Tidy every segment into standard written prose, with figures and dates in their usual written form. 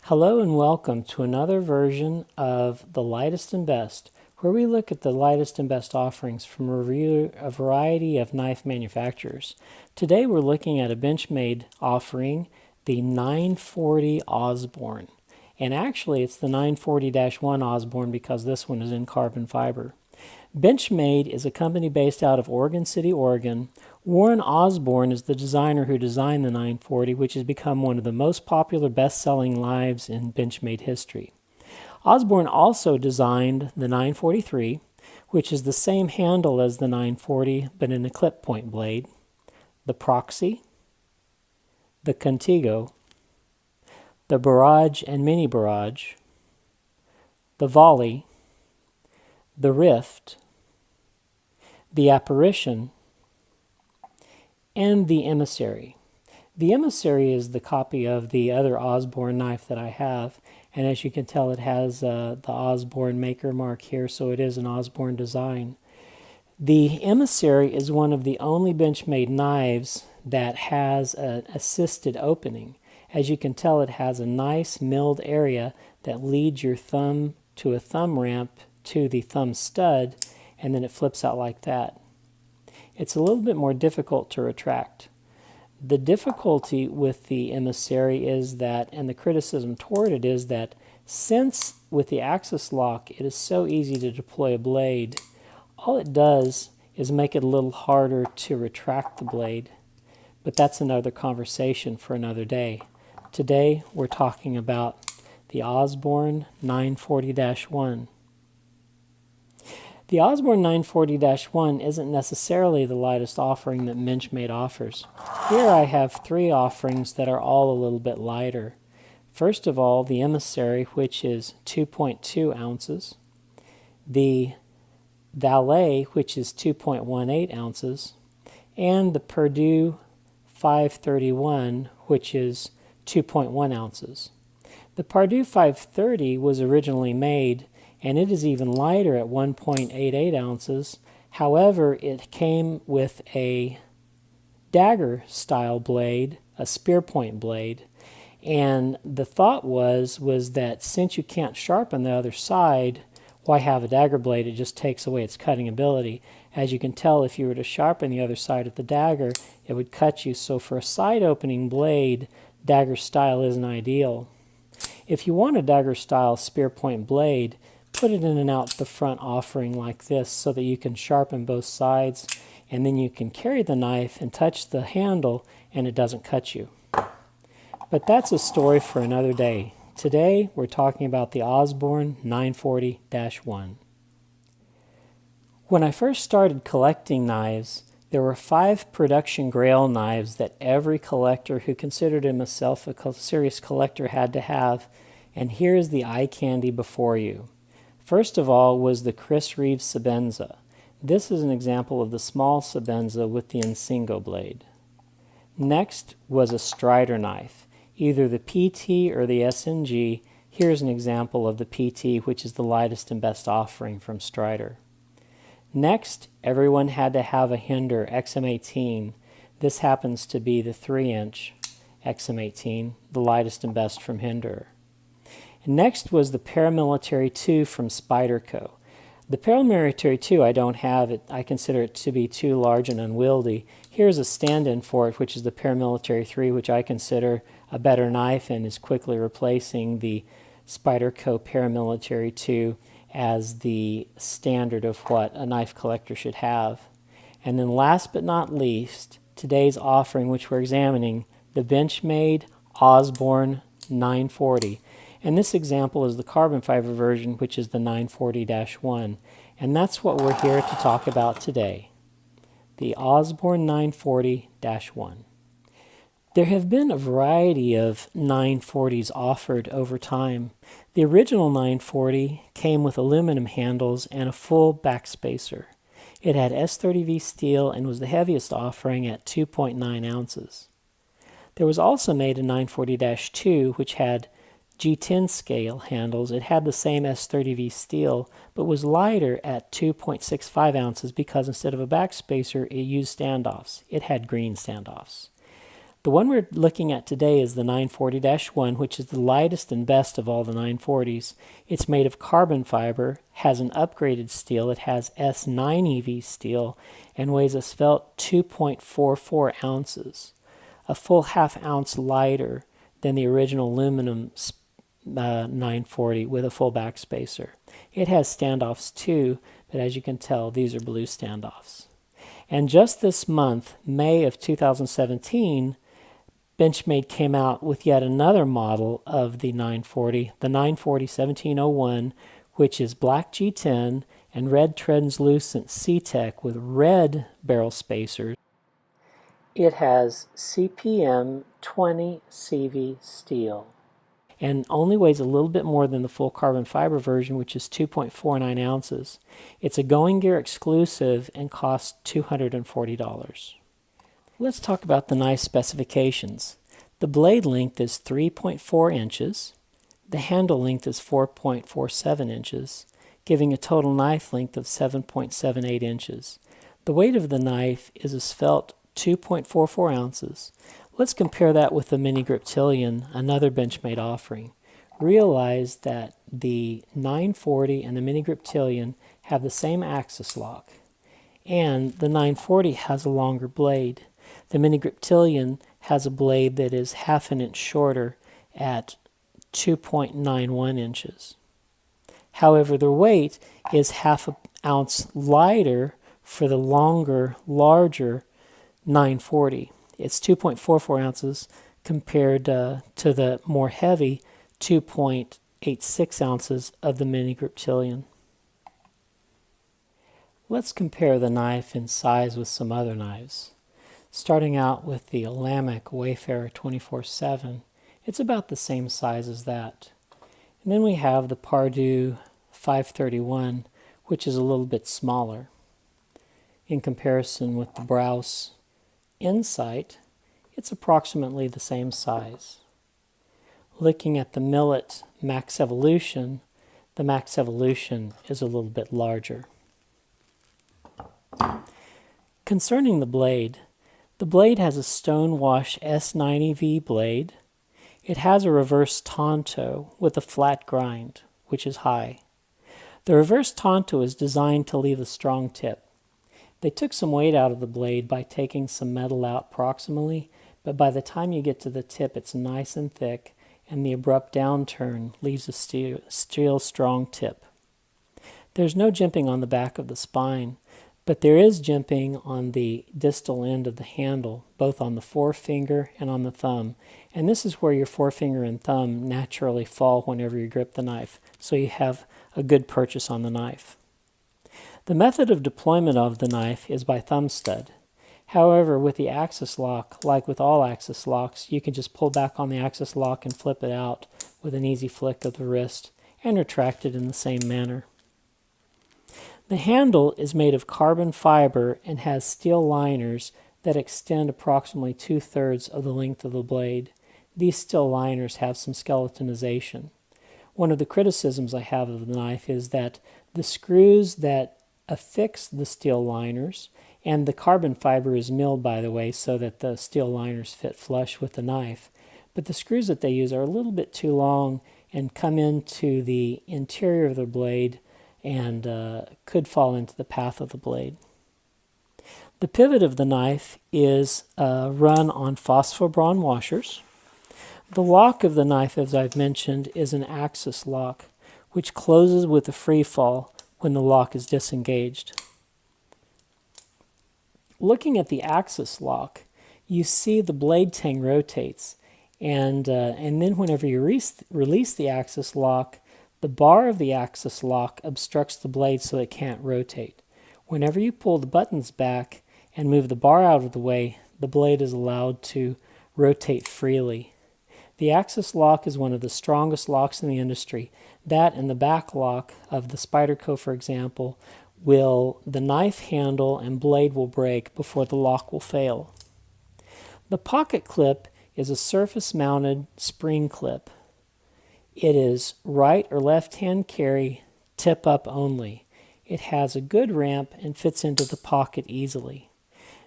Hello and welcome to another version of The Lightest and Best, where we look at the lightest and best offerings from a variety of knife manufacturers. Today we're looking at a Benchmade offering, the 940 Osborn. And actually it's the 940-1 Osborn because this one is in carbon fiber. Benchmade is a company based out of Oregon City, Oregon. Warren Osborn is the designer who designed the 940, which has become one of the most popular best-selling knives in Benchmade history. Osborn also designed the 943, which is the same handle as the 940 but in a clip point blade, the Proxy, the Contigo, the Barrage and Mini Barrage, the Volley, the Rift, the Apparition, and the Emissary. The Emissary is the copy of the other Osborn knife that I have, and as you can tell it has the Osborn maker mark here, so it is an Osborn design. The Emissary is one of the only Benchmade knives that has an assisted opening. As you can tell, it has a nice milled area that leads your thumb to a thumb ramp to the thumb stud, and then it flips out like that. It's a little bit more difficult to retract. The difficulty with the Emissary is that, and the criticism toward it is that, since with the axis lock it is so easy to deploy a blade, all it does is make it a little harder to retract the blade. But that's another conversation for another day. Today we're talking about the Osborn 940-1. The Osborn 940-1 isn't necessarily the lightest offering that Benchmade offers. Here I have three offerings that are all a little bit lighter. First of all, the Emissary, which is 2.2 ounces, the Valet, which is 2.18 ounces, and the Purdue 531, which is 2.1 ounces. The Purdue 530 was originally made, and it is even lighter at 1.88 ounces. However, it came with a dagger style blade, a spear point blade, and the thought was that since you can't sharpen the other side, why have a dagger blade? It just takes away its cutting ability. As you can tell, if you were to sharpen the other side of the dagger, it would cut you. So for a side opening blade, dagger style isn't ideal. If you want a dagger style spear point blade, put it in and out the front offering like this so that you can sharpen both sides, and then you can carry the knife and touch the handle and it doesn't cut you. But that's a story for another day. Today we're talking about the Osborn 940-1. When I first started collecting knives, there were 5 production Grail knives that every collector who considered himself a serious collector had to have, and here's the eye candy before you. First of all was the Chris Reeves Sebenza. This is an example of the small Sebenza with the Insingo blade. Next was a Strider knife, either the PT or the SNG. Here's an example of the PT, which is the lightest and best offering from Strider. Next, everyone had to have a Hinder XM18. This happens to be the 3-inch XM18, the lightest and best from Hinder. Next was the Paramilitary 2 from Spyderco. The Paramilitary 2 I don't have. I consider it to be too large and unwieldy. Here's a stand-in for it, which is the Paramilitary 3, which I consider a better knife and is quickly replacing the Spyderco Paramilitary 2 as the standard of what a knife collector should have. And then last but not least, today's offering, which we're examining, the Benchmade Osborn 940. And this example is the carbon fiber version, which is the 940-1. And that's what we're here to talk about today, the Osborn 940-1. There have been a variety of 940s offered over time. The original 940 came with aluminum handles and a full backspacer. It had S30V steel and was the heaviest offering at 2.9 ounces. There was also made a 940-2, which had G10 scale handles. It had the same S30V steel, but was lighter at 2.65 ounces because instead of a backspacer, it used standoffs. It had green standoffs. The one we're looking at today is the 940-1, which is the lightest and best of all the 940s. It's made of carbon fiber, has an upgraded steel. It has S9 EV steel, and weighs a svelte 2.44 ounces, a full half ounce lighter than the original aluminum 940 with a full backspacer. It has standoffs too, but as you can tell, these are blue standoffs. And just this month, May of 2017, Benchmade came out with yet another model of the 940, the 940-1701, which is black G10 and red translucent C-Tech with red barrel spacers. It has CPM 20 CV steel and only weighs a little bit more than the full carbon fiber version, which is 2.49 ounces. It's a Going Gear exclusive and costs $240. Let's talk about the knife specifications. The blade length is 3.4 inches. The handle length is 4.47 inches, giving a total knife length of 7.78 inches. The weight of the knife is a svelte 2.44 ounces. Let's compare that with the Mini Griptilian, another Benchmade offering. Realize that the 940 and the Mini Griptilian have the same axis lock, and the 940 has a longer blade. The Mini Griptilian has a blade that is half an inch shorter at 2.91 inches. However, their weight is half an ounce lighter for the longer, larger 940. It's 2.44 ounces compared to the more heavy 2.86 ounces of the Mini Griptilian. Let's compare the knife in size with some other knives. Starting out with the Alamic Wayfarer 24/7, it's about the same size as that. And then we have the Pardue 531, which is a little bit smaller. In comparison with the Browse Insight, it's approximately the same size. Looking at the Millet Max Evolution, the Max Evolution is a little bit larger. Concerning the blade has a Stonewash S9 EV blade. It has a reverse Tonto with a flat grind, which is high. The reverse Tonto is designed to leave a strong tip. They took some weight out of the blade by taking some metal out proximally, but by the time you get to the tip, it's nice and thick, and the abrupt downturn leaves a steel strong tip. There's no jimping on the back of the spine, but there is jimping on the distal end of the handle, both on the forefinger and on the thumb. And this is where your forefinger and thumb naturally fall whenever you grip the knife, so you have a good purchase on the knife. The method of deployment of the knife is by thumb stud. However, with the axis lock, like with all axis locks, you can just pull back on the axis lock and flip it out with an easy flick of the wrist and retract it in the same manner. The handle is made of carbon fiber and has steel liners that extend approximately 2/3 of the length of the blade. These steel liners have some skeletonization. One of the criticisms I have of the knife is that the screws that affix the steel liners, and the carbon fiber is milled, by the way, so that the steel liners fit flush with the knife, but the screws that they use are a little bit too long and come into the interior of the blade and could fall into the path of the blade. The pivot of the knife is run on phosphobron washers. The lock of the knife, as I've mentioned, is an axis lock, which closes with a free fall when the lock is disengaged. Looking at the axis lock, you see the blade tang rotates, and then whenever you release the axis lock, the bar of the axis lock obstructs the blade so it can't rotate. Whenever you pull the buttons back and move the bar out of the way, the blade is allowed to rotate freely. The axis lock is one of the strongest locks in the industry. That and the back lock of the Spyderco, for example, the knife handle and blade will break before the lock will fail. The pocket clip is a surface-mounted spring clip. It is right or left hand carry, tip up only. It has a good ramp and fits into the pocket easily.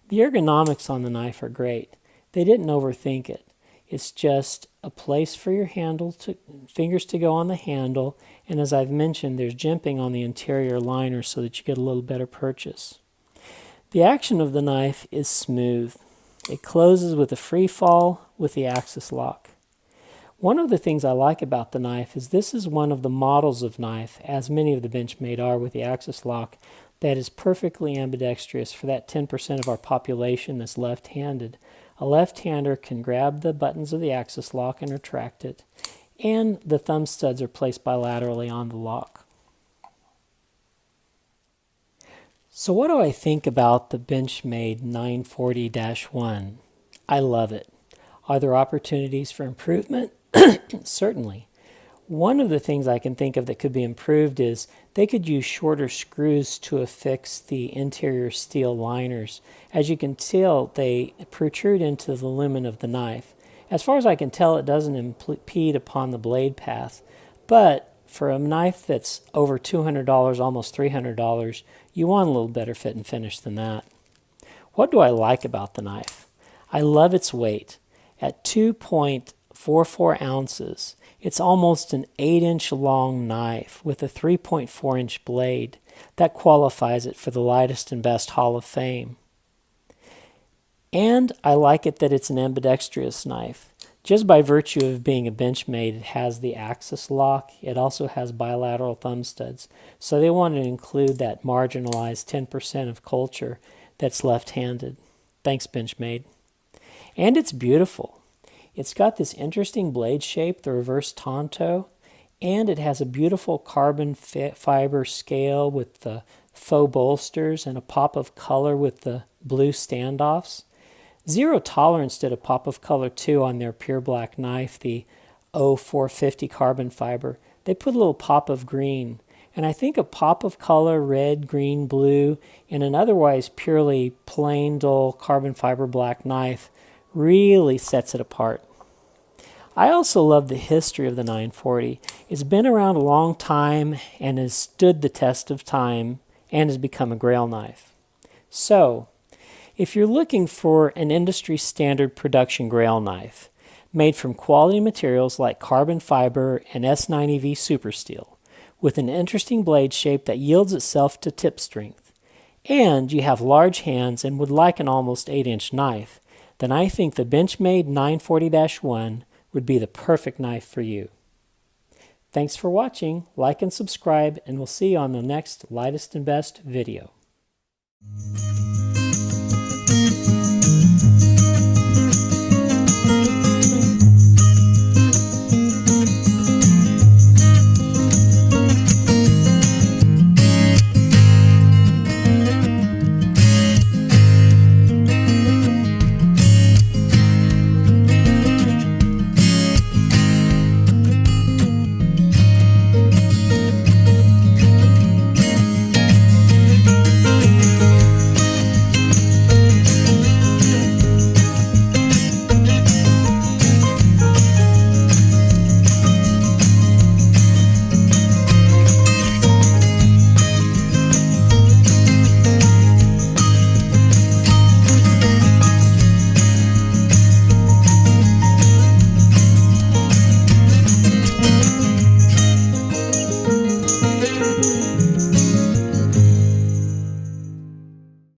The ergonomics on the knife are great. They didn't overthink it. It's just a place for your fingers to go on the handle, and as I've mentioned, there's jimping on the interior liner so that you get a little better purchase. The action of the knife is smooth. It closes with a free fall with the axis lock. One of the things I like about the knife is this is one of the models of knife, as many of the Benchmade are with the axis lock, that is perfectly ambidextrous for that 10% of our population that's left-handed. A left-hander can grab the buttons of the axis lock and retract it, and the thumb studs are placed bilaterally on the lock. So what do I think about the Benchmade 940-1? I love it. Are there opportunities for improvement? Certainly. One of the things I can think of that could be improved is they could use shorter screws to affix the interior steel liners. As you can tell, they protrude into the lumen of the knife. As far as I can tell, it doesn't impede upon the blade path, but for a knife that's over $200, almost $300, you want a little better fit and finish than that. What do I like about the knife? I love its weight. At 2.44 ounces, it's almost an 8-inch long knife with a 3.4-inch blade. That qualifies it for the lightest and best Hall of Fame. And I like it that it's an ambidextrous knife. Just by virtue of being a Benchmade, it has the axis lock. It also has bilateral thumb studs. So they want to include that marginalized 10% of culture that's left-handed. Thanks, Benchmade. And it's beautiful. It's got this interesting blade shape, the reverse tanto, and it has a beautiful carbon fiber scale with the faux bolsters and a pop of color with the blue standoffs. Zero tolerance did a pop of color too on their pure black knife, the 0450 carbon fiber. They put a little pop of green. And I think a pop of color, red, green, blue, in an otherwise purely plain, dull carbon fiber black knife really sets it apart. I also love the history of the 940. It's been around a long time and has stood the test of time and has become a Grail knife. So, if you're looking for an industry standard production Grail knife made from quality materials like carbon fiber and S90V super steel, with an interesting blade shape that yields itself to tip strength, and you have large hands and would like an almost 8-inch knife, then I think the Benchmade 940-1 would be the perfect knife for you. Thanks for watching, like and subscribe, and we'll see you on the next lightest and best video.